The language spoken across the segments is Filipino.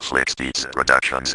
Flix Beats Productions.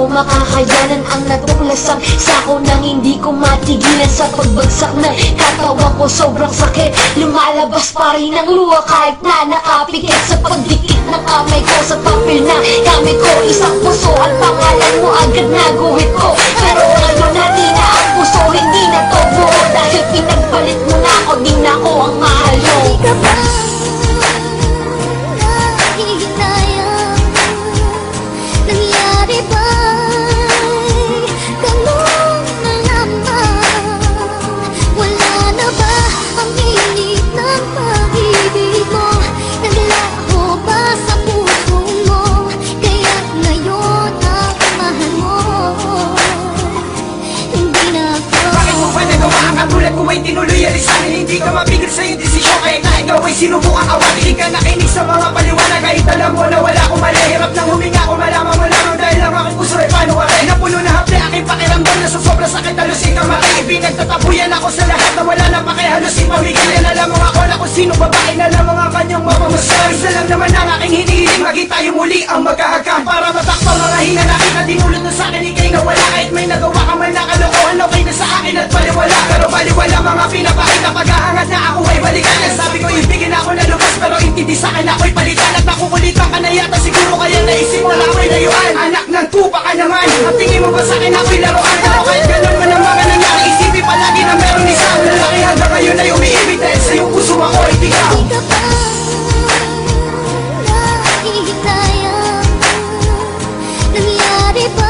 Makakayanan ang natuklasan sa ako nang hindi ko matigilan sa pagbagsak ng katawan ko. Sobrang sakit, lumalabas pa rin ang luha kahit na nakapikit sa pagdikit ng kamay ko sa papel na gamit ko. Isang puso at pangalan mo agad naguhit ko, pero ngayon na di na ang puso, hindi na to buo dahil pinagpalit mo na ako, di na ako ang mahal mo. Di ka ba nahihinayang? Nangyari ba? May tinuloy alisanin, hindi ka mapigil sa iyong desisyon. Kaya na ikaw ay sinubukang awatin, di ka nakinig sa mga paliwanag. Kahit alam mo na wala akong mali, hirap nang huminga ko, malaman mo lamang dahil ang aking puso ay paano aray. Napuno na hapli aking pakiramdam na sa sobra sakit halos ikaw matay. Pinagtatapuyan ako sa lahat na wala na pakihalos ipamigil. Yan alam mo ako na kung sino babae na lamang ang kanyang mapamasal. Isa lang naman ang aking hinihiling, maging tayo muli ang magkahagkan para matakpan mga hinanakit na dinulot na sa akin ikay nawala. Kahit may nagawa ka man na kalokohan, okay na sa akin at baliwala. Pero baliwala mga pinapakita pag-aangat na ako ay balikan. Sabi ko ibigin ako na lupas pero intindi sa akin ako'y palitan. At nakukulitan ka na yata siguro kaya naisip mo na ako'y layuan. Anak ng tupa ka naman, ang tingin mo ba sa akin ako'y laruan? Pero kahit ganun man ang mga nangyari, isipin palagi na meron isang lalaki hanggang ngayon ay umiibig dahil sa iyong puso ako ay ikaw. Di ka ba nahihinayang? Nangyari ba?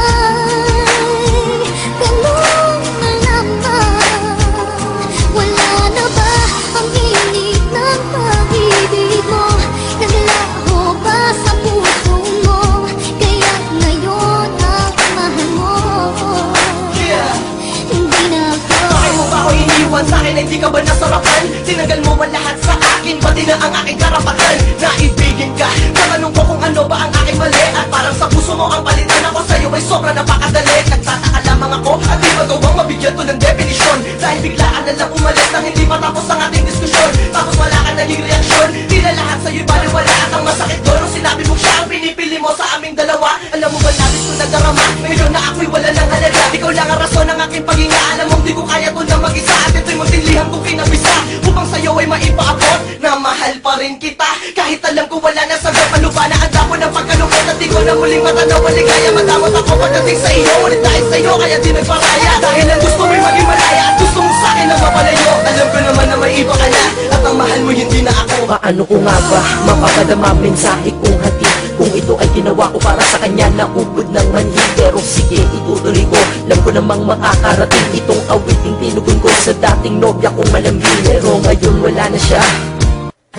Sa akin ay di ka ba nasarapan? Tinagal mo man lahat sa akin, pati na ang aking karapatan. Naibigin ka, natanong ko kung ano ba ang aking mali. At parang sa puso mo ang palitan ako sa'yo ay sobra napakadali. Nagtataka lamang ako at di magawang mabigyan to ng definisyon. Dahil biglaan na lang umalis nang hindi matapos ang ating diskusyon. Tapos wala ka naging reaksyon, di na lahat sa'yo'y baliwala. At ang masakit doon nung sinabi mo siya ang pinipili mo sa aming dalawa. Alam mo ba labis ko nadarama, ngayon na ako'y wala ng halaga. Ikaw lang ang rason ng aking paghinga, alam mong di ko kaya to na mag-isa. At ito'y magtinlihan kong kinabisa upang sa'yo ay maipaabot na mahal pa rin kita. Kahit alam ko wala na sagot, ano ba na ang dapo ng pagkalungkot. At di ko na muling matanaw ang ligaya. Madamot ako pagdating sa iyo, ulit dahil sa'yo kaya di nagparaya. Dahil ang gusto mo'y maging malaya at gusto mo sa'kin na mapalayo. Alam ko naman na may iba ka na at ang mahal mo hindi na ako. Paano ko nga ba mapapadama mensahe kong hatid? Kung ito ay ginawa ko para sa kanya na ubod ng manhid. Pero sige, itutuloy ko, alam ko namang makakarating itong awiting tinugon ko sa dating nobya kong malambing. Pero ngayon wala na siya.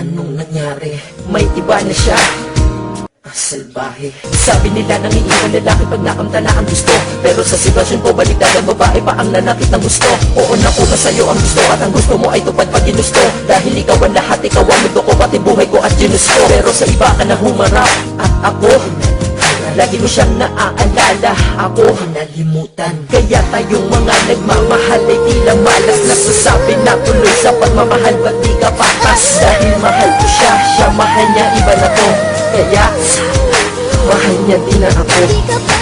Anong nangyari? May iba na siya. Salbahe. Sabi nila nangiiwan lalaki pag nakamta na ang gusto. Pero sa sitwasyon ko baliktad ang babae pa ang nanakit ng gusto. Oo, nakuha sa'yo ang gusto at ang gusto mo ay tupad pag ginusto. Dahil ikaw ang lahat, ikaw ang mundo ko, pati buhay ko at ginusto. Pero sa iba ka na humarap at ako lagi mo siyang naaalala, ako nalimutan. Kaya tayong mga nagmamahal ay tila malas. Nasasabi na tuloy sa pagmamahal, ba't di ka patas? Dahil mahal ko siya, siya mahal niya, iba na to. Kaya mahal niya din na ako. Di ka ba